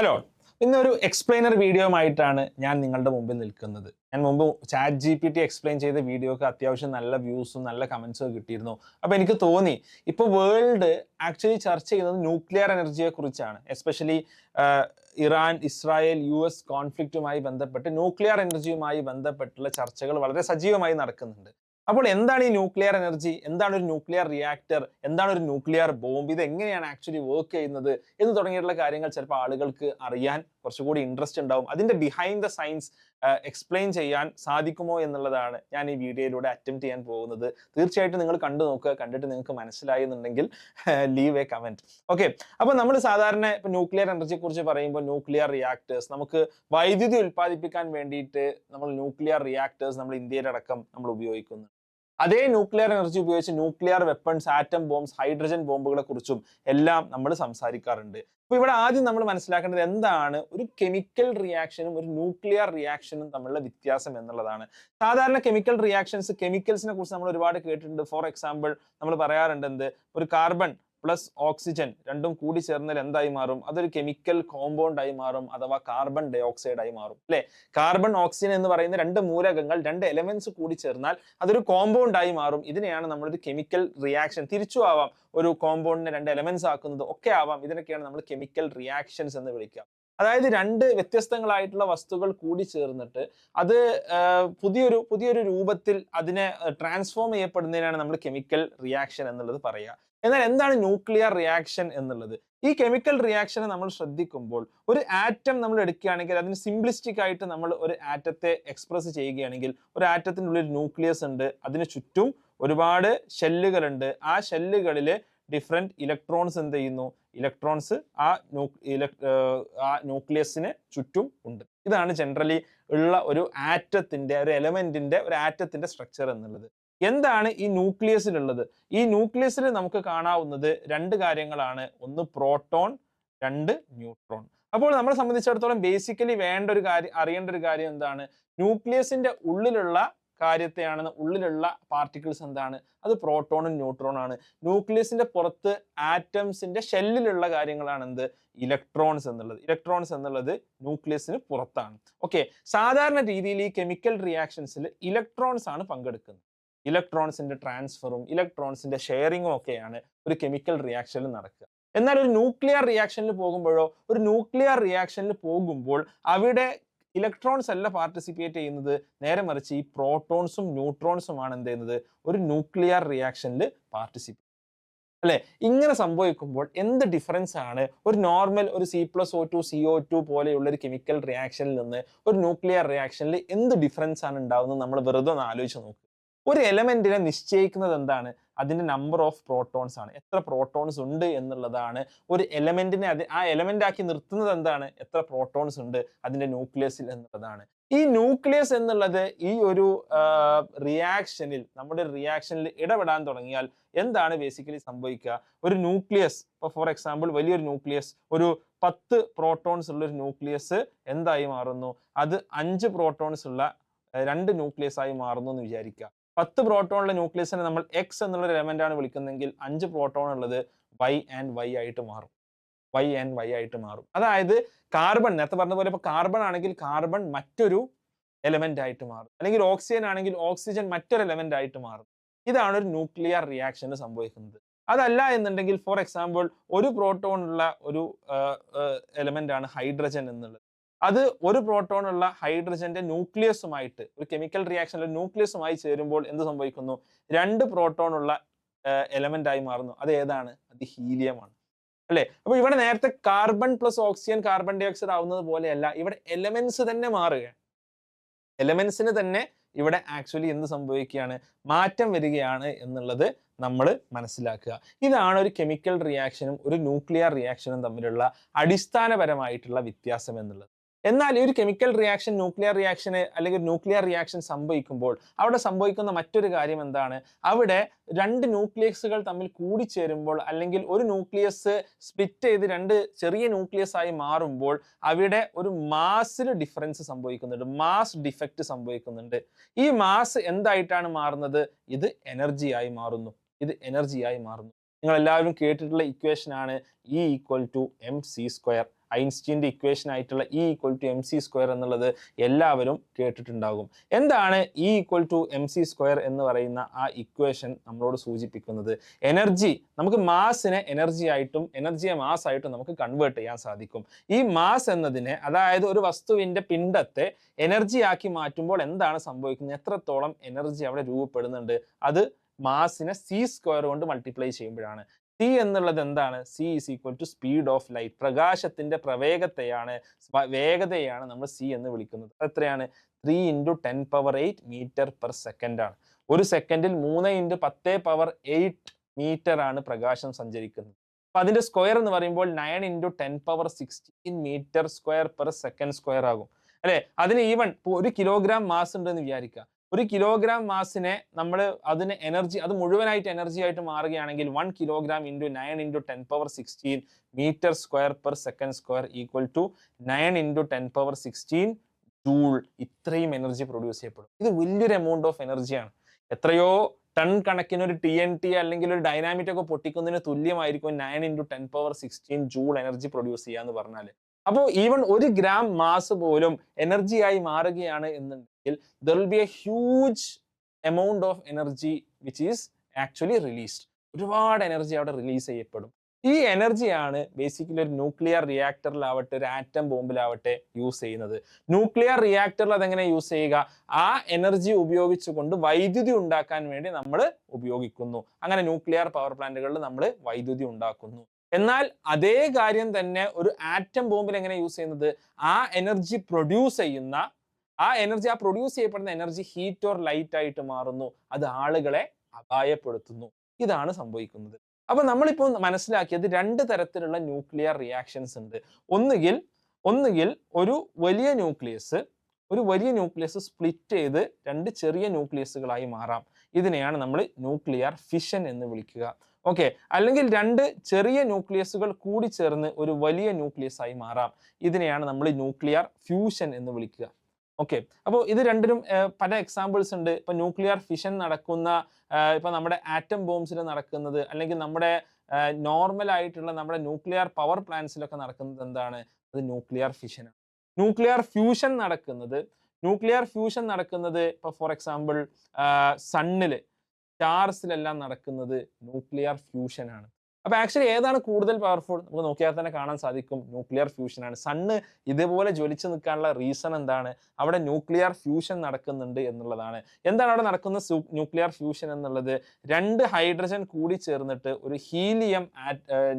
Hello, ഇന്നൊരു explainer വീഡിയോയുമായിട്ടാണ് ഞാൻ നിങ്ങളുടെ മുമ്പിൽ നിൽക്കുന്നത്. ഞാൻ മുമ്പ് ChatGPT എക്സ്പ്ലെയിൻ ചെയ്ത വീഡിയോക്ക് അത്യാവശ്യം നല്ല വ്യൂസും നല്ല കമൻസും കിട്ടിയിരുന്നു. അപ്പോൾ എനിക്ക് തോന്നി ഇപ്പോൾ വേൾഡ് ആക്ച്വലി ചർച്ച ചെയ്യുന്നത് ന്യൂക്ലിയർ എനർജിയെ കുറിച്ചാണ്. എസ്പെഷ്യലി ഇറാൻ ഇസ്രായേൽ US കോൺഫ്ലിക്റ്റുമായി ബന്ധപ്പെട്ട് ന്യൂക്ലിയർ എനർജിയുമായി ബന്ധപ്പെട്ടുള്ള ചർച്ചകൾ വളരെ സജീവമായി നടക്കുന്നുണ്ട്. അപ്പോൾ എന്താണ് ഈ ന്യൂക്ലിയർ എനർജി, എന്താണ് ഒരു ന്യൂക്ലിയർ റിയാക്ടർ, എന്താണ് ഒരു ന്യൂക്ലിയർ ബോംബ്, ഇത് എങ്ങനെയാണ് ആക്ച്വലി വർക്ക് ചെയ്യുന്നത് എന്ന് തുടങ്ങിയിട്ടുള്ള കാര്യങ്ങൾ ചിലപ്പോൾ ആളുകൾക്ക് അറിയാൻ കുറച്ചുകൂടി ഇൻട്രസ്റ്റ് ഉണ്ടാവും. അതിന്റെ ബിഹൈൻഡ് ദ സയൻസ് എക്സ്പ്ലെയിൻ ചെയ്യാൻ സാധിക്കുമോ എന്നുള്ളതാണ് ഞാൻ ഈ വീഡിയോയിലൂടെ അറ്റംപ്റ്റ് ചെയ്യാൻ പോകുന്നത്. തീർച്ചയായിട്ടും നിങ്ങൾ കണ്ടു നോക്കുക. കണ്ടിട്ട് നിങ്ങൾക്ക് മനസ്സിലായി എന്നുണ്ടെങ്കിൽ ലീവ് എ കമന്റ്. ഓക്കെ, അപ്പോൾ നമ്മൾ സാധാരണ ഇപ്പോൾ ന്യൂക്ലിയർ എനർജിയെ കുറിച്ച് പറയുമ്പോൾ ന്യൂക്ലിയർ റിയാക്ടേഴ്സ്, നമുക്ക് വൈദ്യുതി ഉൽപ്പാദിപ്പിക്കാൻ വേണ്ടിയിട്ട് നമ്മൾ ന്യൂക്ലിയർ റിയാക്ടേഴ്സ് നമ്മൾ ഇന്ത്യയിലടക്കം നമ്മൾ ഉപയോഗിക്കുന്നു. അതേ ന്യൂക്ലിയർ എനർജി ഉപയോഗിച്ച് nuclear weapons, atom bombs, hydrogen ബോംബുകളെ കുറിച്ചും എല്ലാം നമ്മൾ സംസാരിക്കാറുണ്ട്. അപ്പൊ ഇവിടെ ആദ്യം നമ്മൾ മനസ്സിലാക്കേണ്ടത് എന്താണ് ഒരു കെമിക്കൽ റിയാക്ഷനും ഒരു ന്യൂക്ലിയർ റിയാക്ഷനും തമ്മിലുള്ള വ്യത്യാസം എന്നുള്ളതാണ്. സാധാരണ കെമിക്കൽ റിയാക്ഷൻസ്, കെമിക്കൽസിനെ കുറിച്ച് നമ്മൾ ഒരുപാട് കേട്ടിട്ടുണ്ട്. ഫോർ എക്സാമ്പിൾ നമ്മൾ പറയാറുണ്ട് എന്ത്, ഒരു കാർബൺ പ്ലസ് ഓക്സിജൻ രണ്ടും കൂടി ചേർന്നാൽ എന്തായി മാറും? അതൊരു കെമിക്കൽ കോമ്പൗണ്ട് ആയി മാറും, അഥവാ കാർബൺ ഡൈ ഓക്സൈഡ് ആയി മാറും അല്ലെ. കാർബൺ ഓക്സിജൻ എന്ന് പറയുന്ന രണ്ട് മൂലകങ്ങൾ, രണ്ട് എലമെന്റ്സ് കൂടി ചേർന്നാൽ അതൊരു കോമ്പൗണ്ട് ആയി മാറും. ഇതിനെയാണ് നമ്മളൊരു കെമിക്കൽ റിയാക്ഷൻ, തിരിച്ചു ആവാം, ഒരു കോമ്പൗണ്ടിനെ രണ്ട് എലമെന്റ്സ് ആക്കുന്നത് ഒക്കെ ആവാം. ഇതിനൊക്കെയാണ് നമ്മൾ കെമിക്കൽ റിയാക്ഷൻസ് എന്ന് വിളിക്കുക. അതായത് രണ്ട് വ്യത്യസ്തങ്ങളായിട്ടുള്ള വസ്തുക്കൾ കൂടി ചേർന്നിട്ട് അത് പുതിയൊരു രൂപത്തിൽ അതിനെ ട്രാൻസ്ഫോം ചെയ്യപ്പെടുന്നതിനാണ് നമ്മൾ കെമിക്കൽ റിയാക്ഷൻ എന്നുള്ളത് പറയുക. എന്നാൽ എന്താണ് ന്യൂക്ലിയർ റിയാക്ഷൻ എന്നുള്ളത്? ഈ കെമിക്കൽ റിയാക്ഷനെ നമ്മൾ ശ്രദ്ധിക്കുമ്പോൾ ഒരു ആറ്റം നമ്മൾ എടുക്കുകയാണെങ്കിൽ അതിന് സിംപ്ലിസ്റ്റിക് ആയിട്ട് നമ്മൾ ഒരു ആറ്റത്തെ എക്സ്പ്രസ് ചെയ്യുകയാണെങ്കിൽ, ഒരു ആറ്റത്തിൻ്റെ ഉള്ളിൽ ന്യൂക്ലിയസ് ഉണ്ട്, അതിന് ചുറ്റും ഒരുപാട് ഷെല്ലുകളുണ്ട്. ആ ഷെല്ലുകളിൽ ഡിഫറെന്റ് ഇലക്ട്രോൺസ് എന്ത് ചെയ്യുന്നു? ഇലക്ട്രോൺസ് ആ ന്യൂക്ലിയസിന് ചുറ്റും ഉണ്ട്. ഇതാണ് ജനറലി ഉള്ള ഒരു ആറ്റത്തിന്റെ, ഒരു എലമെന്റിന്റെ, ഒരു ആറ്റത്തിന്റെ സ്ട്രക്ചർ എന്നുള്ളത്. എന്താണ് ഈ ന്യൂക്ലിയസിലുള്ളത്? ഈ ന്യൂക്ലിയസിൽ നമുക്ക് കാണാവുന്നത് രണ്ട് കാര്യങ്ങളാണ്. ഒന്ന് പ്രോട്ടോൺ, രണ്ട് ന്യൂട്രോൺ. അപ്പോൾ നമ്മളെ സംബന്ധിച്ചിടത്തോളം ബേസിക്കലി അറിയേണ്ട ഒരു കാര്യം എന്താണ്? ന്യൂക്ലിയസിന്റെ ഉള്ളിലുള്ള കാര്യത്തെയാണ്, ഉള്ളിലുള്ള പാർട്ടിക്കിൾസ് എന്താണ്? അത് പ്രോട്ടോണും ന്യൂട്രോൺ ആണ്. ന്യൂക്ലിയസിന്റെ പുറത്ത് ആറ്റംസിന്റെ ഷെല്ലിലുള്ള കാര്യങ്ങളാണ് എന്ത്? ഇലക്ട്രോൺസ് എന്നുള്ളത്. ഇലക്ട്രോൺസ് എന്നുള്ളത് ന്യൂക്ലിയസിന് പുറത്താണ്. ഓക്കെ, സാധാരണ രീതിയിൽ ഈ കെമിക്കൽ റിയാക്ഷൻസിൽ ഇലക്ട്രോൺസ് ആണ് പങ്കെടുക്കുന്നത്. ഇലക്ട്രോൺസിന്റെ ട്രാൻസ്ഫറും ഇലക്ട്രോൺസിന്റെ ഷെയറിങ്ങും ഒക്കെയാണ് ഒരു കെമിക്കൽ റിയാക്ഷനിൽ നടക്കുക. എന്നാൽ ഒരു ന്യൂക്ലിയർ റിയാക്ഷനിൽ പോകുമ്പോൾ അവിടെ ഇലക്ട്രോൺസ് അല്ല പാർട്ടിസിപ്പേറ്റ് ചെയ്യുന്നത്, നേരെ മറിച്ച് ഈ പ്രോട്ടോൺസും ന്യൂട്രോൺസുമാണ് എന്ത് ചെയ്യുന്നത്? ഒരു ന്യൂക്ലിയർ റിയാക്ഷനിൽ പാർട്ടിസിപ്പേറ്റ് അല്ലെ. ഇങ്ങനെ സംഭവിക്കുമ്പോൾ എന്ത് ഡിഫറൻസ് ആണ് ഒരു നോർമൽ ഒരു C+O2 CO2 പോലെയുള്ള ഒരു കെമിക്കൽ റിയാക്ഷനിൽ നിന്ന് ഒരു ന്യൂക്ലിയർ റിയാക്ഷനിൽ എന്ത് ഡിഫറൻസ് ആണ് ഉണ്ടാവുന്നത്? നമ്മൾ വെറുതെ ഒന്ന് ആലോചിച്ച് നോക്കുക. ഒരു എലമെന്റിനെ നിശ്ചയിക്കുന്നത് എന്താണ്? അതിന്റെ നമ്പർ ഓഫ് പ്രോട്ടോൺസ് ആണ്. എത്ര പ്രോട്ടോൺസ് ഉണ്ട് എന്നുള്ളതാണ് ഒരു എലമെന്റിനെ ആ എലമെന്റ് ആക്കി നിർത്തുന്നത് എന്താണ്? എത്ര പ്രോട്ടോൺസ് ഉണ്ട് അതിന്റെ ന്യൂക്ലിയസിൽ എന്നുള്ളതാണ്. ഈ ന്യൂക്ലിയസ് എന്നുള്ളത് ഈ ഒരു റിയാക്ഷനിൽ, നമ്മുടെ റിയാക്ഷനിൽ ഇടപെടാൻ തുടങ്ങിയാൽ എന്താണ് ബേസിക്കലി സംഭവിക്കുക? ഒരു ന്യൂക്ലിയസ്, ഇപ്പോൾ ഫോർ എക്സാമ്പിൾ വലിയൊരു ന്യൂക്ലിയസ്, ഒരു 10 പ്രോട്ടോൺസ് ഉള്ള ഒരു ന്യൂക്ലിയസ് എന്തായി മാറുന്നു? അത് 5 പ്രോട്ടോൺസ് ഉള്ള രണ്ട് ന്യൂക്ലിയസ് ആയി മാറുന്നു എന്ന് വിചാരിക്കുക. 10 പ്രോട്ടോണുള്ള ന്യൂക്ലിയസിനെ നമ്മൾ എക്സ് എന്നുള്ള എലമെന്റ് ആണ് വിളിക്കുന്നതെങ്കിൽ 5 പ്രോട്ടോൺ ഉള്ളത് Y ആൻഡ് Y ആയിട്ട് മാറും. അതായത് കാർബൺ, നേരത്തെ പറഞ്ഞ പോലെ ഇപ്പോൾ കാർബൺ ആണെങ്കിൽ കാർബൺ മറ്റൊരു എലമെന്റ് ആയിട്ട് മാറും, അല്ലെങ്കിൽ ഓക്സിജൻ ആണെങ്കിൽ ഓക്സിജൻ മറ്റൊരു എലമെന്റ് ആയിട്ട് മാറും. ഇതാണ് ഒരു ന്യൂക്ലിയർ റിയാക്ഷന് സംഭവിക്കുന്നത്. അതല്ല എന്നുണ്ടെങ്കിൽ ഫോർ എക്സാമ്പിൾ ഒരു പ്രോട്ടോൺ ഉള്ള ഒരു എലമെന്റ് ആണ് ഹൈഡ്രജൻ എന്നുള്ളത്. അത് ഒരു പ്രോട്ടോൺ ഉള്ള ഹൈഡ്രജന്റെ ന്യൂക്ലിയസുമായിട്ട് ഒരു കെമിക്കൽ റിയാക്ഷനിൽ ന്യൂക്ലിയസുമായി ചേരുമ്പോൾ എന്ത് സംഭവിക്കുന്നു? 2 പ്രോട്ടോൺ ഉള്ള എലമെന്റ് ആയി മാറുന്നു. അത് ഏതാണ്? അത് ഹീലിയമാണ് അല്ലെ. അപ്പൊ ഇവിടെ നേരത്തെ carbon plus oxygen carbon dioxide ആവുന്നത് പോലെയല്ല, ഇവിടെ എലമെന്റ്സ് തന്നെ മാറുകയാണ്. എലമെന്റ്സിന് തന്നെ ഇവിടെ ആക്ച്വലി എന്ത് സംഭവിക്കുകയാണ്? മാറ്റം വരികയാണ് എന്നുള്ളത് നമ്മൾ മനസ്സിലാക്കുക. ഇതാണ് ഒരു കെമിക്കൽ റിയാക്ഷനും ഒരു ന്യൂക്ലിയർ റിയാക്ഷനും തമ്മിലുള്ള അടിസ്ഥാനപരമായിട്ടുള്ള വ്യത്യാസം എന്നുള്ളത്. എന്നാൽ ഈ ഒരു കെമിക്കൽ റിയാക്ഷൻ, ന്യൂക്ലിയർ റിയാക്ഷന് അല്ലെങ്കിൽ ന്യൂക്ലിയർ റിയാക്ഷൻ സംഭവിക്കുമ്പോൾ അവിടെ സംഭവിക്കുന്ന മറ്റൊരു കാര്യം എന്താണ്? അവിടെ രണ്ട് ന്യൂക്ലിയസുകൾ തമ്മിൽ കൂടിച്ചേരുമ്പോൾ, അല്ലെങ്കിൽ ഒരു ന്യൂക്ലിയസ് സ്പ്ലിറ്റ് ചെയ്ത് രണ്ട് ചെറിയ ന്യൂക്ലിയസ് ആയി മാറുമ്പോൾ അവിടെ ഒരു മാസിൽ ഡിഫറൻസ് സംഭവിക്കുന്നുണ്ട്, മാസ് ഡിഫക്റ്റ് സംഭവിക്കുന്നുണ്ട്. ഈ മാസ് എന്തായിട്ടാണ് മാറുന്നത്? ഇത് എനർജിയായി മാറുന്നു. നിങ്ങൾ എല്ലാവരും കേട്ടിട്ടുള്ള ഇക്വേഷൻ ആണ് E = mc². ഐൻസ്റ്റീൻ്റെ ഇക്വേഷൻ ആയിട്ടുള്ള E=mc² എന്നുള്ളത് എല്ലാവരും കേട്ടിട്ടുണ്ടാകും. എന്താണ് E=mc² എന്ന് പറയുന്ന ആ ഇക്വേഷൻ നമ്മളോട് സൂചിപ്പിക്കുന്നത്? എനർജി, നമുക്ക് മാസിനെ എനർജി ആയിട്ടും എനർജിയെ മാസ് ആയിട്ടും നമുക്ക് കൺവേർട്ട് ചെയ്യാൻ സാധിക്കും. ഈ മാസ് എന്നതിനെ, അതായത് ഒരു വസ്തുവിന്റെ പിണ്ഡത്തെ എനർജി ആക്കി മാറ്റുമ്പോൾ എന്താണ് സംഭവിക്കുന്നത്, എത്രത്തോളം എനർജി അവിടെ രൂപപ്പെടുന്നുണ്ട്, അത് മാസിനെ c² കൊണ്ട് മൾട്ടിപ്ലൈ ചെയ്യുമ്പോഴാണ്. c എന്നുള്ളത് എന്താണ്? c = speed of light. പ്രകാശത്തിന്റെ വേഗതയാണ് നമ്മൾ c എന്ന് വിളിക്കുന്നത്. എത്രയാണ്? 3 × 10⁸ മീറ്റർ/സെക്കൻഡ് ആണ്. ഒരു സെക്കൻഡിൽ 3 × 10⁸ മീറ്റർ ആണ് പ്രകാശം സഞ്ചരിക്കുന്നത്. അപ്പൊ അതിന്റെ സ്ക്വയർ എന്ന് പറയുമ്പോൾ 9 × 10⁻16 മീറ്റർ² ആകും അല്ലെ? അതിന് ഈവൻ ഇപ്പോൾ 1 കിലോഗ്രാം മാസ് ഉണ്ടെന്ന് വിചാരിക്കുക. 1 കിലോഗ്രാം മാസിനെ നമ്മൾ അതിന് എനർജി, അത് മുഴുവനായിട്ട് എനർജി ആയിട്ട് മാറുകയാണെങ്കിൽ 1 കിലോഗ്രാം × 9 × 10⁻16 മീറ്റർ²/സെക്കൻഡ്² = 9 × 10⁻16 ജൂൾ. ഇത്രയും എനർജി പ്രൊഡ്യൂസ് ചെയ്യപ്പെടും. ഇത് വലിയൊരു എമൗണ്ട് ഓഫ് എനർജിയാണ്. എത്രയോ ടൺ കണക്കിന് ഒരു TNT അല്ലെങ്കിൽ ഒരു ഡൈനാമിറ്റ് ഒക്കെ പൊട്ടിക്കുന്നതിന് തുല്യമായിരിക്കും 9 × 10⁻16 ജൂൾ എനർജി പ്രൊഡ്യൂസ് ചെയ്യുക എന്ന് പറഞ്ഞാൽ. അപ്പോൾ ഈവൻ 1 ഗ്രാം മാസ് പോലും എനർജിയായി മാറുകയാണ് എന്നുണ്ടെങ്കിൽ there will be a huge amount of energy which is actually released. ഒരുപാട് എനർജി അവിടെ റിലീസ് ചെയ്യപ്പെടും. ഈ എനർജിയാണ് ബേസിക്കലി ഒരു ന്യൂക്ലിയർ റിയാക്ടറിലാവട്ടെ ഒരു ആറ്റം ബോംബിലാവട്ടെ യൂസ് ചെയ്യുന്നത്. ന്യൂക്ലിയർ റിയാക്ടറിൽ അതെങ്ങനെ യൂസ് ചെയ്യുക? ആ എനർജി ഉപയോഗിച്ചുകൊണ്ട് വൈദ്യുതി ഉണ്ടാക്കാൻ വേണ്ടി നമ്മൾ ഉപയോഗിക്കുന്നു. അങ്ങനെ ന്യൂക്ലിയർ പവർ പ്ലാന്റുകളിൽ നമ്മൾ വൈദ്യുതി ഉണ്ടാക്കുന്നു. എന്നാൽ അതേ കാര്യം തന്നെ ഒരു ആറ്റം ബോംബിൽ എങ്ങനെ യൂസ് ചെയ്യുന്നത്? ആ എനർജി പ്രൊഡ്യൂസ് ചെയ്യുന്ന ആ പ്രൊഡ്യൂസ് ചെയ്യപ്പെടുന്ന എനർജി ഹീറ്റ് ഓർ ലൈറ്റ് ആയിട്ട് മാറുന്നു. അത് ആളുകളെ അപായപ്പെടുത്തുന്നു. ഇതാണ് സംഭവിക്കുന്നത്. അപ്പൊ നമ്മളിപ്പോൾ മനസ്സിലാക്കിയത് 2 തരത്തിലുള്ള ന്യൂക്ലിയർ റിയാക്ഷൻസ് ഉണ്ട്. ഒന്നുകിൽ ഒരു വലിയ ന്യൂക്ലിയസ് സ്പ്ലിറ്റ് ചെയ്ത് 2 ചെറിയ ന്യൂക്ലിയസുകളായി മാറാം. ഇതിനെയാണ് നമ്മൾ ന്യൂക്ലിയർ ഫിഷൻ എന്ന് വിളിക്കുക. ഓക്കെ, അല്ലെങ്കിൽ 2 ചെറിയ ന്യൂക്ലിയസുകൾ കൂടി ചേർന്ന് ഒരു വലിയ ന്യൂക്ലിയസ് ആയി മാറാം. ഇതിനെയാണ് നമ്മൾ ന്യൂക്ലിയർ ഫ്യൂഷൻ എന്ന് വിളിക്കുക. ഓക്കെ, അപ്പോൾ ഇത് രണ്ടിനും പല എക്സാമ്പിൾസ് ഉണ്ട്. ഇപ്പൊ ന്യൂക്ലിയർ ഫിഷൻ നടക്കുന്ന, ഇപ്പൊ നമ്മുടെ ആറ്റം ബോംബ്സിൽ നടക്കുന്നത്, അല്ലെങ്കിൽ നമ്മുടെ നോർമൽ ആയിട്ടുള്ള നമ്മുടെ ന്യൂക്ലിയർ പവർ പ്ലാന്റ്സിലൊക്കെ നടക്കുന്നത് എന്താണ്? അത് ന്യൂക്ലിയർ ഫിഷൻ ആണ്. ന്യൂക്ലിയർ ഫ്യൂഷൻ നടക്കുന്നത് ഇപ്പൊ ഫോർ എക്സാമ്പിൾ സണ്ണില്, സ്റ്റാർസിലെല്ലാം നടക്കുന്നത് ന്യൂക്ലിയർ ഫ്യൂഷൻ ആണ്. അപ്പൊ ആക്ച്വലി ഏതാണ് കൂടുതൽ പവർഫുൾ? നമുക്ക് നോക്കിയാൽ തന്നെ കാണാൻ സാധിക്കും ന്യൂക്ലിയർ ഫ്യൂഷൻ ആണ്. സണ്ണ് ഇതേപോലെ ജ്വലിച്ചു നിൽക്കാനുള്ള റീസൺ എന്താണ്? അവിടെ ന്യൂക്ലിയർ ഫ്യൂഷൻ നടക്കുന്നുണ്ട് എന്നുള്ളതാണ്. എന്താണ് അവിടെ നടക്കുന്ന ന്യൂക്ലിയർ ഫ്യൂഷൻ എന്നുള്ളത്? 2 ഹൈഡ്രജൻ കൂടി ചേർന്നിട്ട് ഒരു ഹീലിയം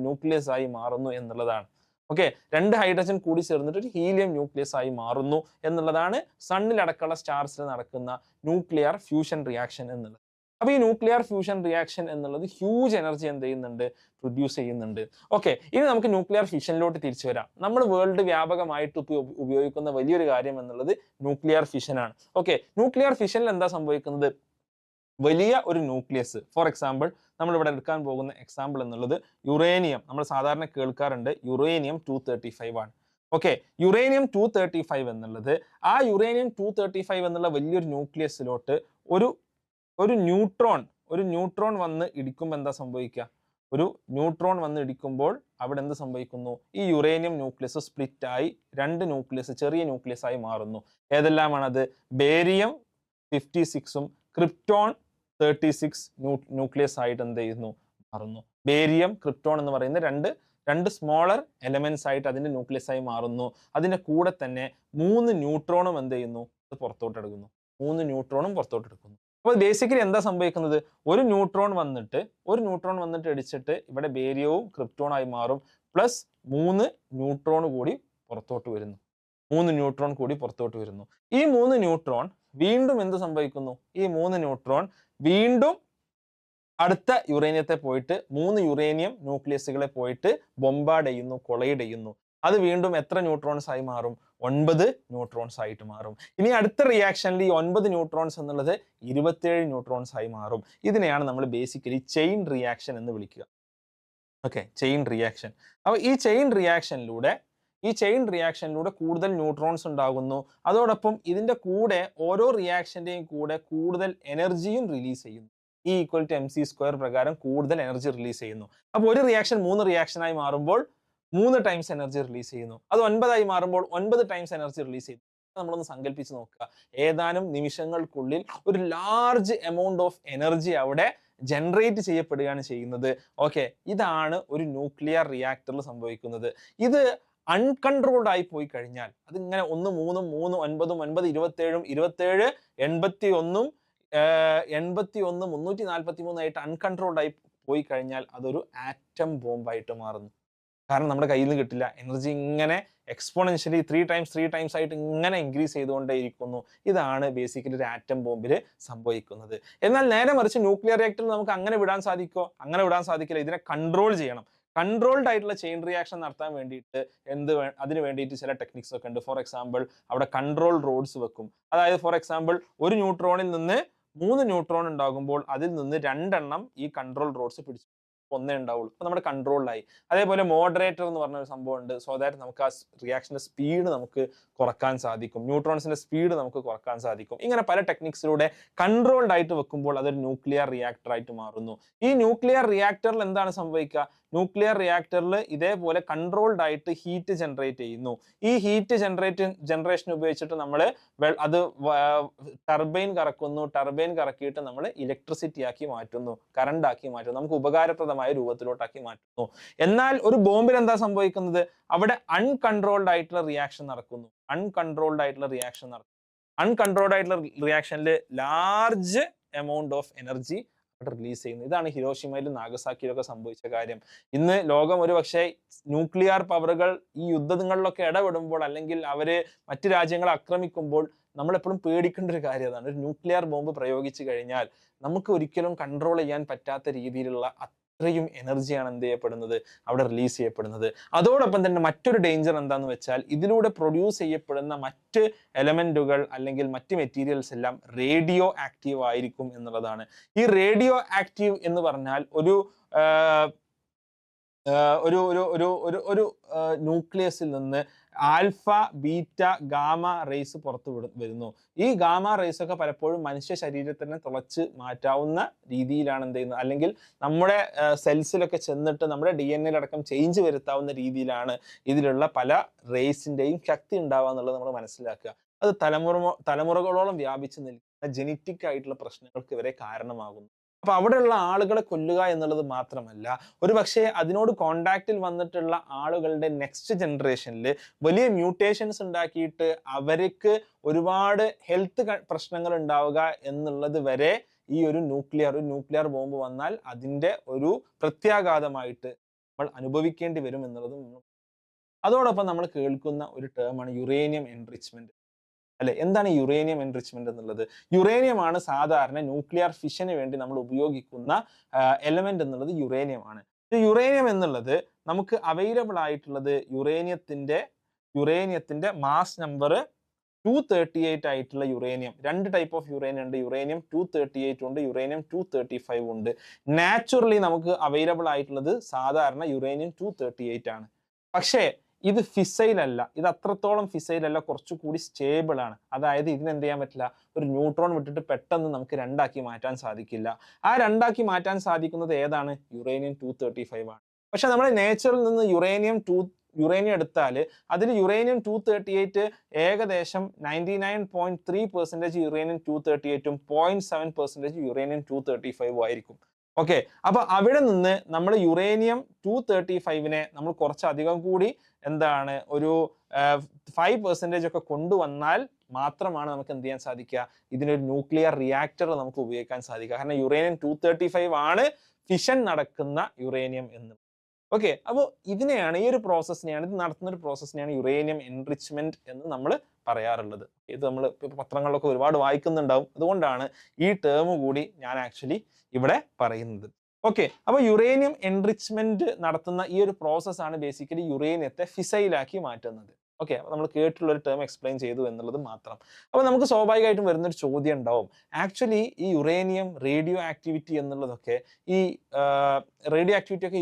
ന്യൂക്ലിയസ് ആയി മാറുന്നു എന്നുള്ളതാണ്. ഓക്കെ, 2 ഹൈഡ്രജൻ കൂടി ചേർന്നിട്ട് ഒരു ഹീലിയം ന്യൂക്ലിയസ് ആയി മാറുന്നു എന്നുള്ളതാണ് സണ്ണിലടക്കമുള്ള സ്റ്റാർസിൽ നടക്കുന്ന ന്യൂക്ലിയർ ഫ്യൂഷൻ റിയാക്ഷൻ എന്നുള്ളത്. അപ്പൊ ഈ ന്യൂക്ലിയർ ഫ്യൂഷൻ റിയാക്ഷൻ എന്നുള്ളത് ഹ്യൂജ് എനർജി എന്ത് ചെയ്യുന്നുണ്ട്? പ്രൊഡ്യൂസ് ചെയ്യുന്നുണ്ട്. ഓക്കെ, ഇനി നമുക്ക് ന്യൂക്ലിയർ ഫിഷനിലോട്ട് തിരിച്ചു വരാം. നമ്മൾ വേൾഡ് വ്യാപകമായിട്ട് ഉപയോഗിക്കുന്ന വലിയൊരു കാര്യം എന്നുള്ളത് ന്യൂക്ലിയർ ഫിഷൻ ആണ്. ഓക്കെ, ന്യൂക്ലിയർ ഫിഷനിൽ എന്താ സംഭവിക്കുന്നത്? വലിയ ഒരു ന്യൂക്ലിയസ്, ഫോർ എക്സാമ്പിൾ നമ്മൾ ഇവിടെ എടുക്കാൻ പോകുന്ന എക്സാമ്പിൾ എന്നുള്ളത് യുറേനിയം, നമ്മൾ സാധാരണ കേൾക്കാറുണ്ട് യുറേനിയം 235 ആണ്. ഓക്കെ, യുറേനിയം 235 എന്നുള്ളത്, ആ യുറേനിയം 235 എന്നുള്ള വലിയൊരു ന്യൂക്ലിയസിലോട്ട് ഒരു ന്യൂട്രോൺ വന്ന് ഇടിക്കുമ്പോൾ എന്താ സംഭവിക്കുക? ഒരു ന്യൂട്രോൺ വന്ന് ഇടിക്കുമ്പോൾ അവിടെ എന്ത് സംഭവിക്കുന്നു? ഈ യുറേനിയം ന്യൂക്ലിയസ് സ്പ്ലിറ്റ് ആയി 2 ന്യൂക്ലിയസ്, ചെറിയ ന്യൂക്ലിയസ് ആയി മാറുന്നു. ഏതെല്ലാമാണത്? ബേരിയം 56ഉം ക്രിപ്റ്റോൺ 36 ന്യൂക്ലിയസ് ആയിട്ട് എന്ത് ചെയ്യുന്നു? മാറുന്നു. ബേരിയം, ക്രിപ്റ്റോൺ എന്ന് പറയുന്ന രണ്ട് സ്മോളർ എലമെന്റ്സ് ആയിട്ട് അതിന്റെ ന്യൂക്ലിയസ് ആയി മാറുന്നു. അതിന്റെ കൂടെ തന്നെ 3 ന്യൂട്രോണും എന്ത് ചെയ്യുന്നു? പുറത്തോട്ട് എടുക്കുന്നു. 3 ന്യൂട്രോണും പുറത്തോട്ട് എടുക്കുന്നു. അപ്പോൾ ബേസിക്കലി എന്താ സംഭവിക്കുന്നത്? ഒരു ന്യൂട്രോൺ വന്നിട്ട് ഇടിച്ചിട്ട് ഇവിടെ ബേരിയവും ക്രിപ്റ്റോണായി മാറും. പ്ലസ് 3 ന്യൂട്രോൺ കൂടി പുറത്തോട്ട് വരുന്നു. ഈ 3 ന്യൂട്രോൺ വീണ്ടും എന്ത് സംഭവിക്കുന്നു? ഈ 3 ന്യൂട്രോൺ വീണ്ടും അടുത്ത യുറേനിയത്തെ പോയിട്ട് 3 യുറേനിയം ന്യൂക്ലിയസുകളെ പോയിട്ട് ബൊംബാർഡ് ചെയ്യുന്നു, കൊളൈഡ് ചെയ്യുന്നു. അത് വീണ്ടും എത്ര ന്യൂട്രോൺസ് ആയി മാറും? 9 ന്യൂട്രോൺസ് ആയിട്ട് മാറും. ഇനി അടുത്ത റിയാക്ഷനിൽ ഈ 9 ന്യൂട്രോൺസ് എന്നുള്ളത് 27 ന്യൂട്രോൺസ് ആയി മാറും. ഇതിനെയാണ് നമ്മൾ ബേസിക്കലി ചെയിൻ റിയാക്ഷൻ എന്ന് വിളിക്കുക. Okay, chain reaction. അപ്പോൾ ഈ ചെയിൻ റിയാക്ഷനിലൂടെ കൂടുതൽ ന്യൂട്രോൺസ് ഉണ്ടാകുന്നു. അതോടൊപ്പം ഇതിന്റെ കൂടെ ഓരോ റിയാക്ഷന്റെയും കൂടെ കൂടുതൽ എനർജിയും റിലീസ് ചെയ്യുന്നു. E=mc² പ്രകാരം കൂടുതൽ എനർജി റിലീസ് ചെയ്യുന്നു. അപ്പോൾ ഒരു റിയാക്ഷൻ 3 റിയാക്ഷനായി മാറുമ്പോൾ 3 ടൈംസ് എനർജി റിലീസ് ചെയ്യുന്നു. അത് 9 മാറുമ്പോൾ 9 ടൈംസ് എനർജി റിലീസ് ചെയ്യുന്നു. നമ്മളൊന്ന് സങ്കല്പിച്ച് നോക്കുക. ഏതാനും നിമിഷങ്ങൾക്കുള്ളിൽ ഒരു ലാർജ് എമൗണ്ട് ഓഫ് എനർജി അവിടെ ജനറേറ്റ് ചെയ്യപ്പെടുകയാണ് ചെയ്യുന്നത്. ഓക്കെ, ഇതാണ് ഒരു ന്യൂക്ലിയർ റിയാക്ടറിൽ സംഭവിക്കുന്നത്. ഇത് അൺകൺട്രോൾഡ് ആയി പോയി കഴിഞ്ഞാൽ അതിങ്ങനെ 1 3 3 9 9 27 27 81 81 343 ആയിട്ട് അൺകൺട്രോൾഡ് ആയി പോയി കഴിഞ്ഞാൽ അതൊരു ആറ്റം ബോംബായിട്ട് മാറുന്നു. കാരണം നമ്മുടെ കയ്യിൽ നിന്ന് കിട്ടില്ല. എനർജി ഇങ്ങനെ എക്സ്പോണൻഷ്യലി 3 ടൈംസ് ആയിട്ട് ഇങ്ങനെ ഇൻക്രീസ് ചെയ്തുകൊണ്ടേയിരിക്കുന്നു. ഇതാണ് ബേസിക്കലി ഒരു ആറ്റം ബോംബിൽ സംഭവിക്കുന്നത്. എന്നാൽ നേരെ മറിച്ച് ന്യൂക്ലിയർ റിയാക്ടറിൽ നമുക്ക് അങ്ങനെ വിടാൻ സാധിക്കോ? അങ്ങനെ വിടാൻ സാധിക്കില്ല. ഇതിനെ കൺട്രോൾ ചെയ്യണം. കൺട്രോൾഡ് ആയിട്ടുള്ള ചെയിൻ റിയാക്ഷൻ നടത്താൻ വേണ്ടിയിട്ട് അതിന് വേണ്ടിയിട്ട് ചില ടെക്നിക്സ് ഒക്കെ ഉണ്ട്. ഫോർ എക്സാമ്പിൾ അവിടെ കൺട്രോൾ റോഡ്സ് വെക്കും. അതായത് ഫോർ എക്സാമ്പിൾ ഒരു ന്യൂട്രോണിൽ നിന്ന് 3 ന്യൂട്രോൺ ഉണ്ടാകുമ്പോൾ അതിൽ നിന്ന് 2 എണ്ണം ഈ കൺട്രോൾ റോഡ്സ് പിടിച്ചു ഒന്നേ ഉണ്ടാവുള്ളൂ. അപ്പൊ നമ്മുടെ കൺട്രോളിലായി. അതേപോലെ മോഡറേറ്റർ എന്ന് പറഞ്ഞ ഒരു സംഭവം ഉണ്ട്. സോ ദാറ്റ് നമുക്ക് ആ റിയാക്ഷന്റെ സ്പീഡ് നമുക്ക് കുറക്കാൻ സാധിക്കും. ന്യൂട്രോൺസിന്റെ സ്പീഡ് നമുക്ക് കുറക്കാൻ സാധിക്കും. ഇങ്ങനെ പല ടെക്നിക്സിലൂടെ കൺട്രോൾഡ് ആയിട്ട് വെക്കുമ്പോൾ അതൊരു ന്യൂക്ലിയർ റിയാക്ടർ ആയിട്ട് മാറുന്നു. ഈ ന്യൂക്ലിയർ റിയാക്ടറിൽ എന്താണ് സംഭവിക്കുക? ന്യൂക്ലിയർ റിയാക്ടറിൽ ഇതേപോലെ കൺട്രോൾഡ് ആയിട്ട് ഹീറ്റ് ജനറേറ്റ് ചെയ്യുന്നു. ഈ ഹീറ്റ് ജനറേഷൻ ഉപയോഗിച്ചിട്ട് നമ്മൾ അത് ടർബൈൻ കറക്കുന്നു. ടർബൈൻ കറക്കിയിട്ട് നമ്മൾ ഇലക്ട്രിസിറ്റി ആക്കി മാറ്റുന്നു, കറണ്ട് ആക്കി മാറ്റുന്നു, നമുക്ക് ഉപകാരപ്രദമായ രൂപത്തിലോട്ടാക്കി മാറ്റുന്നു. എന്നാൽ ഒരു ബോംബിൽ എന്താ സംഭവിക്കുന്നത്? അവിടെ അൺകൺട്രോൾഡ് ആയിട്ടുള്ള റിയാക്ഷൻ നടക്കുന്നു. അൺകൺട്രോൾഡ് ആയിട്ടുള്ള റിയാക്ഷനിൽ large amount of energy release ചെയ്യുന്നു. ഇതാണ് ഹിരോഷിമയിലും നാഗസാക്കിയിലൊക്കെ സംഭവിച്ച കാര്യം. ഇന്ന് ലോകം ഒരു പക്ഷേ ന്യൂക്ലിയർ പവറുകൾ ഈ യുദ്ധങ്ങളിലൊക്കെ ഇടപെടുമ്പോൾ അല്ലെങ്കിൽ അവര് മറ്റു രാജ്യങ്ങളെ ആക്രമിക്കുമ്പോൾ നമ്മളെപ്പോഴും പേടിക്കേണ്ട ഒരു കാര്യം അതാണ്. ഒരു ന്യൂക്ലിയർ ബോംബ് പ്രയോഗിച്ചു കഴിഞ്ഞാൽ നമുക്ക് ഒരിക്കലും കൺട്രോൾ ചെയ്യാൻ പറ്റാത്ത രീതിയിലുള്ള അത്രയും എനർജിയാണ് എന്ത് ചെയ്യപ്പെടുന്നത്, അവിടെ റിലീസ് ചെയ്യപ്പെടുന്നത്. അതോടൊപ്പം തന്നെ മറ്റൊരു ഡേഞ്ചർ എന്താന്ന് വെച്ചാൽ ഇതിലൂടെ പ്രൊഡ്യൂസ് ചെയ്യപ്പെടുന്ന മറ്റ് എലമെന്റുകൾ അല്ലെങ്കിൽ മറ്റ് മെറ്റീരിയൽസ് എല്ലാം റേഡിയോ ആക്റ്റീവ് ആയിരിക്കും എന്നുള്ളതാണ്. ഈ റേഡിയോ ആക്റ്റീവ് എന്ന് പറഞ്ഞാൽ ഒരു ന്യൂക്ലിയസിൽ നിന്ന് ആൽഫ ബീറ്റ ഗാമ റേസ് പുറത്തു വരുന്നു. ഈ ഗാമ റേസ് ഒക്കെ പലപ്പോഴും മനുഷ്യ ശരീരത്തിനെ തുളച്ച് മാറ്റാവുന്ന രീതിയിലാണ് എന്ത് ചെയ്യുന്നത്, അല്ലെങ്കിൽ നമ്മുടെ സെൽസിലൊക്കെ ചെന്നിട്ട് നമ്മുടെ DNA അടക്കം ചേഞ്ച് വരുത്താവുന്ന രീതിയിലാണ് ഇതിലുള്ള പല റേസിന്റെയും ശക്തി ഉണ്ടാവുക എന്നുള്ളത് നമ്മൾ മനസ്സിലാക്കുക. അത് തലമുറകളോളം വ്യാപിച്ചു നിൽക്കുന്ന ജനറ്റിക് ആയിട്ടുള്ള പ്രശ്നങ്ങൾക്ക് വരെ കാരണമാകുന്നു. അപ്പൊ അവിടെയുള്ള ആളുകളെ കൊല്ലുക എന്നുള്ളത് മാത്രമല്ല, ഒരു പക്ഷേ അതിനോട് കോണ്ടാക്റ്റിൽ വന്നിട്ടുള്ള ആളുകളുടെ നെക്സ്റ്റ് ജനറേഷനിൽ വലിയ മ്യൂട്ടേഷൻസ് ഉണ്ടാക്കിയിട്ട് അവർക്ക് ഒരുപാട് ഹെൽത്ത് പ്രശ്നങ്ങൾ ഉണ്ടാവുക എന്നുള്ളത് വരെ ഈ ഒരു ന്യൂക്ലിയർ ബോംബ് വന്നാൽ അതിന്റെ ഒരു പ്രത്യാഘാതമായിട്ട് നമ്മൾ അനുഭവിക്കേണ്ടി വരും എന്നുള്ളതും. അതോടൊപ്പം നമ്മൾ കേൾക്കുന്ന ഒരു ടേമാണ് യുറേനിയം എൻറിച്ച്മെന്റ്. അല്ലെ, എന്താണ് യുറേനിയം എൻറിച്ച്മെന്റ് എന്നുള്ളത്? യുറേനിയം ആണ് സാധാരണ ന്യൂക്ലിയർ ഫിഷന് വേണ്ടി നമ്മൾ ഉപയോഗിക്കുന്ന എലമെന്റ് എന്നുള്ളത് യുറേനിയം ആണ്. യുറേനിയം എന്നുള്ളത് നമുക്ക് അവൈലബിൾ ആയിട്ടുള്ളത് യുറേനിയത്തിന്റെ മാസ് നമ്പർ 238 ആയിട്ടുള്ള യുറേനിയം. 2 ടൈപ്പ് ഓഫ് യുറേനിയം ഉണ്ട്. യുറേനിയം 238 ഉണ്ട്, യുറേനിയം 235 ഉണ്ട്. നാച്ചുറലി നമുക്ക് അവൈലബിൾ ആയിട്ടുള്ളത് സാധാരണ യുറേനിയം 238 ആണ്. പക്ഷേ ഇത് ഫിസൈൽ അല്ല. ഇത് അത്രത്തോളം ഫിസൈൽ അല്ല, കുറച്ചുകൂടി സ്റ്റേബിൾ ആണ്. അതായത് ഇതിനെന്ത് ചെയ്യാൻ പറ്റില്ല, ഒരു ന്യൂട്രോൺ വിട്ടിട്ട് പെട്ടെന്ന് നമുക്ക് 2 ആക്കി മാറ്റാൻ സാധിക്കില്ല. ആ 2 ആക്കി മാറ്റാൻ സാധിക്കുന്നത് ഏതാണ്? യുറേനിയം 235 ആണ്. പക്ഷെ നമ്മൾ നേച്ചറിൽ നിന്ന് യുറേനിയം എടുത്താൽ അതിൽ യുറേനിയം 238 ഏകദേശം 99.3% യുറേനിയം 238ഉം 0.7% യുറേനിയം 235 ആയിരിക്കും. ഓക്കെ, അപ്പൊ അവിടെ നിന്ന് നമ്മൾ യുറേനിയം 235നെ നമ്മൾ കുറച്ചധികം കൂടി ഒരു 5% ഒക്കെ കൊണ്ടുവന്നാൽ മാത്രമാണ് നമുക്ക് എന്ത് ചെയ്യാൻ സാധിക്കുക, ഇതിനൊരു ന്യൂക്ലിയർ റിയാക്ടർ നമുക്ക് ഉപയോഗിക്കാൻ സാധിക്കുക. കാരണം യുറേനിയം 235 ആണ് ഫിഷൻ നടക്കുന്ന യുറേനിയം എന്ന്. ഓക്കെ, അപ്പോൾ ഇത് നടത്തുന്ന ഒരു പ്രോസസ്സിനെയാണ് യുറേനിയം എൻറിച്ച്മെന്റ് എന്ന് നമ്മൾ പറയാറുള്ളത്. ഇത് നമ്മൾ പത്രങ്ങളിലൊക്കെ ഒരുപാട് വായിക്കുന്നുണ്ടാവും. അതുകൊണ്ടാണ് ഈ ടേം കൂടി ഞാൻ ആക്ച്വലി ഇവിടെ പറയുന്നത്. ഓക്കെ, അപ്പൊ യുറേനിയം എൻറിച്ച്മെന്റ് നടത്തുന്ന ഈ ഒരു പ്രോസസ്സാണ് ബേസിക്കലി യുറേനിയത്തെ ഫിസൈലാക്കി മാറ്റുന്നത്. ഓക്കെ, അപ്പൊ നമ്മൾ കേട്ടുള്ള ഒരു ടേം എക്സ്പ്ലെയിൻ ചെയ്തു എന്നുള്ളത് മാത്രം. അപ്പൊ നമുക്ക് സ്വാഭാവികമായിട്ടും വരുന്നൊരു ചോദ്യം ഉണ്ടാവും, ആക്ച്വലി ഈ യുറേനിയം റേഡിയോ ആക്ടിവിറ്റി എന്നുള്ളതൊക്കെ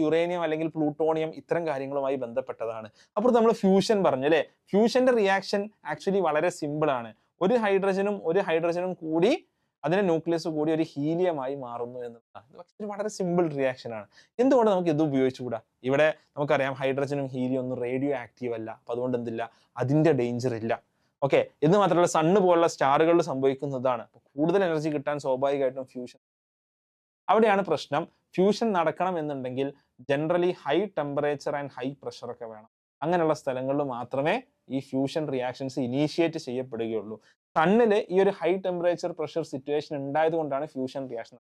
യുറേനിയം അല്ലെങ്കിൽ പ്ലൂട്ടോണിയം ഇത്തരം കാര്യങ്ങളുമായി ബന്ധപ്പെട്ടതാണ്. അപ്പോൾ നമ്മൾ ഫ്യൂഷൻ പറഞ്ഞു അല്ലേ? ഫ്യൂഷന്റെ റിയാക്ഷൻ ആക്ച്വലി വളരെ സിമ്പിൾ ആണ്. ഒരു ഹൈഡ്രജനും കൂടി അതിന്റെ ന്യൂക്ലിയസ് കൂടി ഒരു ഹീലിയമായി മാറുന്നു എന്നുള്ളതാണ്. ഇത് പക്ഷേ വളരെ സിമ്പിൾ റിയാക്ഷൻ ആണ്. എന്തുകൊണ്ട് നമുക്ക് ഇത് ഉപയോഗിച്ചുകൂടാ? ഇവിടെ നമുക്കറിയാം ഹൈഡ്രജനും ഹീലിയം ഒന്നും റേഡിയോ ആക്റ്റീവ് അല്ല. അപ്പൊ അതുകൊണ്ട് എന്തില്ല, അതിന്റെ ഡേഞ്ചർ ഇല്ല. ഓക്കെ, എന്ന് മാത്രമല്ല സണ്ണ് പോലുള്ള സ്റ്റാറുകളിൽ സംഭവിക്കുന്നതാണ്. കൂടുതൽ എനർജി കിട്ടാൻ സ്വാഭാവികമായിട്ടും ഫ്യൂഷൻ, അവിടെയാണ് പ്രശ്നം. ഫ്യൂഷൻ നടക്കണം എന്നുണ്ടെങ്കിൽ generally high temperature and high pressure ഒക്കെ വേണം. അങ്ങനെയുള്ള സ്ഥലങ്ങളിൽ മാത്രമേ ഈ ഫ്യൂഷൻ റിയാക്ഷൻസ് ഇനീഷ്യേറ്റ് ചെയ്യപ്പെടുകയുള്ളൂ. സണ്ണിൽ ഈ ഒരു ഹൈ ടെമ്പറേച്ചർ പ്രഷർ സിറ്റുവേഷൻ ഉണ്ടായത് കൊണ്ടാണ് ഫ്യൂഷൻ റിയാക്ഷൻ.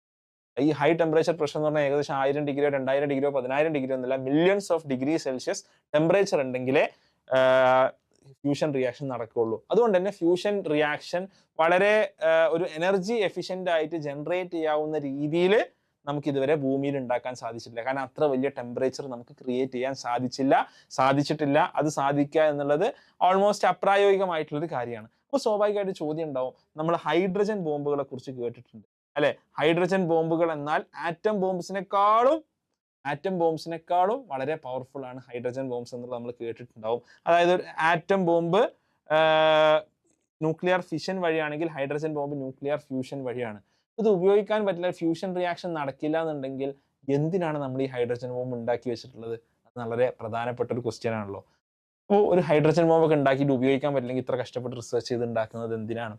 ഈ ഹൈ ടെമ്പറേച്ചർ പ്രഷർ എന്ന് പറഞ്ഞാൽ ഏകദേശം 1000 ഡിഗ്രിയോ 2000 ഡിഗ്രിയോ 10000 ഡിഗ്രി എന്നല്ല, millions of degree Celsius temperature ഉണ്ടെങ്കിലേ ഫ്യൂഷൻ റിയാക്ഷൻ നടക്കുകയുള്ളൂ. അതുകൊണ്ട് തന്നെ ഫ്യൂഷൻ റിയാക്ഷൻ വളരെ ഒരു എനർജി എഫിഷ്യന്റ് ആയിട്ട് ജനറേറ്റ് ചെയ്യാവുന്ന രീതിയിൽ നമുക്ക് ഇതുവരെ ഭൂമിയിൽ ഉണ്ടാക്കാൻ സാധിച്ചിട്ടില്ല. കാരണം അത്ര വലിയ ടെമ്പറേച്ചർ നമുക്ക് ക്രിയേറ്റ് ചെയ്യാൻ സാധിച്ചിട്ടില്ല. അത് സാധിക്കുക എന്നുള്ളത് ഓൾമോസ്റ്റ് അപ്രായോഗികമായിട്ടുള്ളൊരു കാര്യമാണ്. അപ്പോൾ സ്വാഭാവികമായിട്ട് ചോദ്യം ഉണ്ടാവും, നമ്മൾ ഹൈഡ്രജൻ ബോംബുകളെ കുറിച്ച് കേട്ടിട്ടുണ്ട് അല്ലെ? ഹൈഡ്രജൻ ബോംബുകൾ എന്നാൽ ആറ്റം ബോംബ്സിനെക്കാളും വളരെ പവർഫുൾ ആണ് ഹൈഡ്രജൻ ബോംബ്സ് എന്നുള്ളത് നമ്മൾ കേട്ടിട്ടുണ്ടാവും. അതായത് ഒരു ആറ്റം ബോംബ് ന്യൂക്ലിയർ ഫിഷൻ വഴിയാണെങ്കിൽ ഹൈഡ്രജൻ ബോംബ് ന്യൂക്ലിയർ ഫ്യൂഷൻ വഴിയാണ്. ഇത് ഉപയോഗിക്കാൻ പറ്റില്ല, ഫ്യൂഷൻ റിയാക്ഷൻ നടക്കില്ല എന്നുണ്ടെങ്കിൽ എന്തിനാണ് നമ്മൾ ഈ ഹൈഡ്രജൻ ബോംബ് ഉണ്ടാക്കി വെച്ചിട്ടുള്ളത്? അത് വളരെ പ്രധാനപ്പെട്ട ഒരു ക്വസ്റ്റ്യൻ ആണല്ലോ. അപ്പോൾ ഒരു ഹൈഡ്രജൻ ബോംബ് ഒക്കെ ഉണ്ടാക്കിയിട്ട് ഉപയോഗിക്കാൻ പറ്റില്ലെങ്കിൽ ഇത്ര കഷ്ടപ്പെട്ട് റിസർച്ച് ചെയ്ത് ഉണ്ടാക്കുന്നത് എന്തിനാണ്?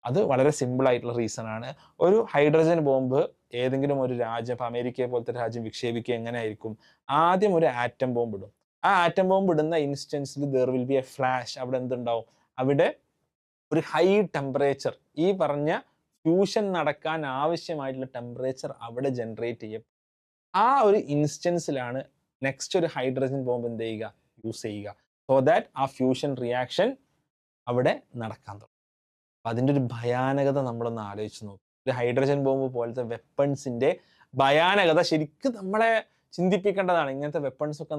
അത് വളരെ സിമ്പിൾ ആയിട്ടുള്ള റീസൺ ആണ്. ഒരു ഹൈഡ്രജൻ ബോംബ് ഏതെങ്കിലും ഒരു രാജ്യം, ഇപ്പൊ അമേരിക്കയെ പോലത്തെ രാജ്യം വിക്ഷേപിക്കുക എങ്ങനെയായിരിക്കും? ആദ്യം ഒരു ആറ്റം ബോംബ് ഇടും. ആ ആറ്റം ബോംബ് ഇടുന്ന ഇൻസ്റ്റൻസിൽ there will be a flash. അവിടെ എന്തുണ്ടാവും? അവിടെ ഒരു ഹൈ ടെമ്പറേച്ചർ, ഈ പറഞ്ഞ ഫ്യൂഷൻ നടക്കാൻ ആവശ്യമായിട്ടുള്ള ടെമ്പറേച്ചർ അവിടെ ജനറേറ്റ് ചെയ്യും. ആ ഒരു ഇൻസ്റ്റൻസിലാണ് നെക്സ്റ്റ് ഒരു ഹൈഡ്രജൻ ബോംബ് എന്ത് ചെയ്യുക? യൂസ് ചെയ്യുക. സോ ദാറ്റ് ആ ഫ്യൂഷൻ റിയാക്ഷൻ അവിടെ നടക്കാൻ തുടങ്ങും. അപ്പൊ അതിൻ്റെ ഒരു ഭയാനകത നമ്മളൊന്ന് ആലോചിച്ച് നോക്കും. ഒരു ഹൈഡ്രജൻ ബോംബ് പോലത്തെ വെപ്പൺസിന്റെ ഭയാനകത ശരിക്കും നമ്മളെ ചിന്തിപ്പിക്കേണ്ടതാണ്. ഇങ്ങനത്തെ വെപ്പൺസ് ഒക്കെ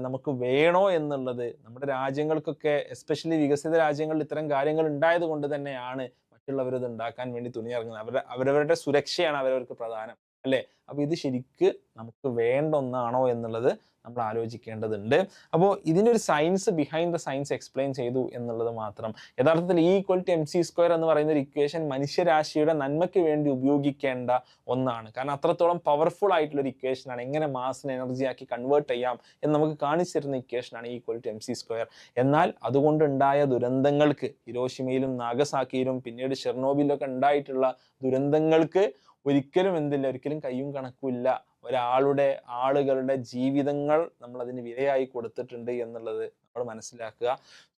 നമുക്ക് വേണോ എന്നുള്ളത്. നമ്മുടെ രാജ്യങ്ങൾക്കൊക്കെ, എസ്പെഷ്യലി വികസിത രാജ്യങ്ങളിൽ ഇത്തരം കാര്യങ്ങൾ ഉണ്ടായത് കൊണ്ട് തന്നെയാണ് മറ്റുള്ളവരത് ഉണ്ടാക്കാൻ വേണ്ടി തുനിയിറങ്ങുന്നത്. അവരവരുടെ സുരക്ഷയാണ് അവരവർക്ക് പ്രധാനം അല്ലേ? അപ്പൊ ഇത് ശരിക്ക് നമുക്ക് വേണ്ട ഒന്നാണോ എന്നുള്ളത് നമ്മൾ ആലോചിക്കേണ്ടതുണ്ട്. അപ്പോൾ ഇതിനൊരു science behind the science explain ചെയ്തു എന്നുള്ളത് മാത്രം. യഥാർത്ഥത്തിൽ E=mc² എന്ന് പറയുന്ന ഒരു ഇക്വേഷൻ മനുഷ്യരാശിയുടെ നന്മയ്ക്ക് വേണ്ടി ഉപയോഗിക്കേണ്ട ഒന്നാണ്. കാരണം അത്രത്തോളം പവർഫുൾ ആയിട്ടുള്ള ഒരു ഇക്വേഷനാണ്. എങ്ങനെ മാസിനെ എനർജി ആക്കി കൺവേർട്ട് ചെയ്യാം എന്ന് നമുക്ക് കാണിച്ചു തരുന്ന ഇക്വേഷനാണ് E=mc². എന്നാൽ അതുകൊണ്ടുണ്ടായ ദുരന്തങ്ങൾക്ക്, ഹിരോഷിമയിലും നാഗസാക്കിയിലും പിന്നീട് ചെർണോബിലൊക്കെ ഉണ്ടായിട്ടുള്ള ദുരന്തങ്ങൾക്ക് ഒരിക്കലും കയ്യും കണക്കുമില്ല. ആളുകളുടെ ജീവിതങ്ങൾ നമ്മൾ അതിന് വിലയായി കൊടുത്തിട്ടുണ്ട് എന്നുള്ളത് നമ്മൾ മനസ്സിലാക്കുക.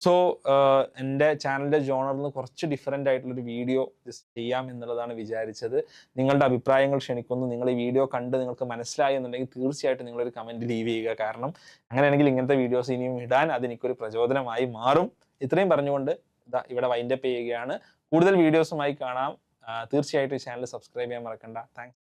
സോ എൻ്റെ ചാനലിൻ്റെ ജോണറിൽ നിന്ന് കുറച്ച് ഡിഫറെൻ്റ് ആയിട്ടുള്ളൊരു വീഡിയോ ജസ്റ്റ് ചെയ്യാം എന്നുള്ളതാണ് വിചാരിച്ചത്. നിങ്ങളുടെ അഭിപ്രായങ്ങൾ ക്ഷണിക്കുന്നു. നിങ്ങൾ ഈ വീഡിയോ കണ്ട് നിങ്ങൾക്ക് മനസ്സിലായി എന്നുണ്ടെങ്കിൽ തീർച്ചയായിട്ടും നിങ്ങളൊരു കമൻറ്റ് ലീവ് ചെയ്യുക. കാരണം അങ്ങനെയാണെങ്കിൽ ഇങ്ങനത്തെ വീഡിയോസ് ഇനിയും ഇടാൻ അതെനിക്കൊരു പ്രചോദനമായി മാറും. ഇത്രയും പറഞ്ഞുകൊണ്ട് ഇവിടെ വൈൻഡപ്പ് ചെയ്യുകയാണ്. കൂടുതൽ വീഡിയോസുമായി കാണാം. തീർച്ചയായിട്ടും ഈ ചാനൽ സബ്സ്ക്രൈബ് ചെയ്യാൻ മറക്കണ്ട. താങ്ക്സ്.